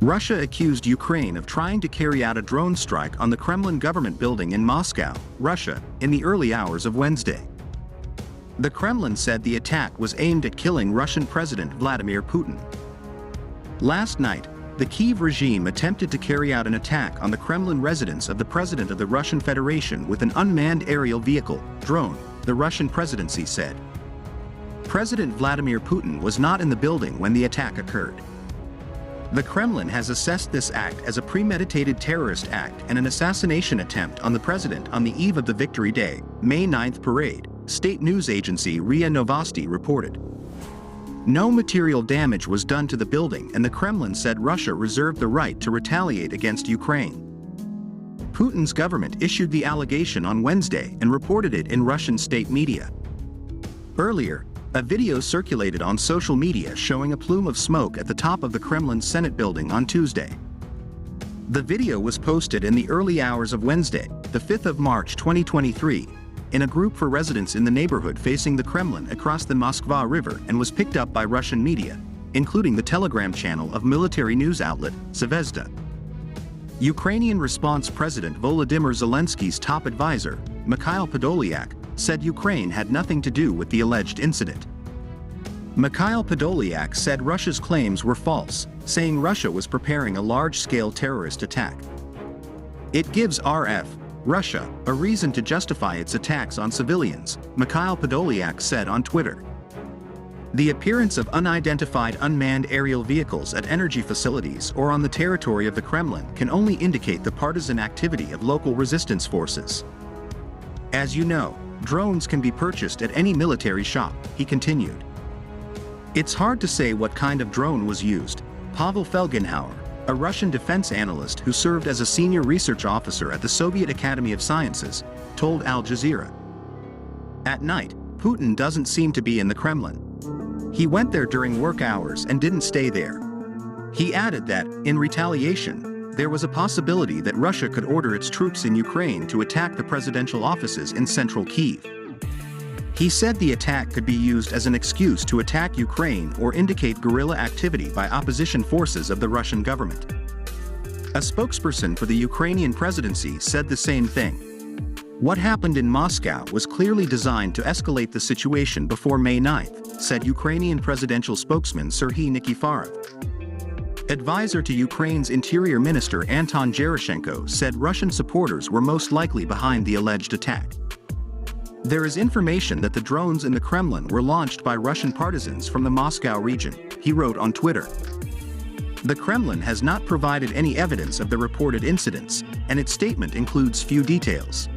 Russia accused Ukraine of trying to carry out a drone strike on the Kremlin government building in Moscow, Russia, in the early hours of Wednesday. The Kremlin said the attack was aimed at killing Russian President Vladimir Putin. Last night, the Kyiv regime attempted to carry out an attack on the Kremlin residence of the President of the Russian Federation with an unmanned aerial vehicle, drone, the Russian presidency said. President Vladimir Putin was not in the building when the attack occurred. The Kremlin has assessed this act as a premeditated terrorist act and an assassination attempt on the president on the eve of the Victory Day, May 9th parade, state news agency RIA Novosti reported. No material damage was done to the building, and the Kremlin said Russia reserved the right to retaliate against Ukraine. Putin's government issued the allegation on Wednesday and reported it in Russian state media. Earlier, a video circulated on social media showing a plume of smoke at the top of the Kremlin Senate building on Tuesday. The video was posted in the early hours of Wednesday, the 5th of March 2023, in a group for residents in the neighborhood facing the Kremlin across the Moskva River and was picked up by Russian media, including the Telegram channel of military news outlet Zvezda. Ukrainian response President Volodymyr Zelensky's top advisor, Mikhail Podolyak, said Ukraine had nothing to do with the alleged incident. Mikhail Podolyak said Russia's claims were false, saying Russia was preparing a large-scale terrorist attack. It gives Russia a reason to justify its attacks on civilians, Mikhail Podolyak said on Twitter. The appearance of unidentified unmanned aerial vehicles at energy facilities or on the territory of the Kremlin can only indicate the partisan activity of local resistance forces. As you know, drones can be purchased at any military shop, he continued. It's hard to say what kind of drone was used, Pavel Felgenhauer, a Russian defense analyst who served as a senior research officer at the Soviet Academy of Sciences, told Al Jazeera. At night, Putin doesn't seem to be in the Kremlin. He went there during work hours and didn't stay there. He added that, in retaliation, there was a possibility that Russia could order its troops in Ukraine to attack the presidential offices in central Kyiv. He said the attack could be used as an excuse to attack Ukraine or indicate guerrilla activity by opposition forces of the Russian government. A spokesperson for the Ukrainian presidency said the same thing. What happened in Moscow was clearly designed to escalate the situation before May 9th, said Ukrainian presidential spokesman Serhiy Nikiforov. Advisor to Ukraine's Interior Minister Anton Gerashenko said Russian supporters were most likely behind the alleged attack. There is information that the drones in the Kremlin were launched by Russian partisans from the Moscow region, he wrote on Twitter. The Kremlin has not provided any evidence of the reported incidents, and its statement includes few details.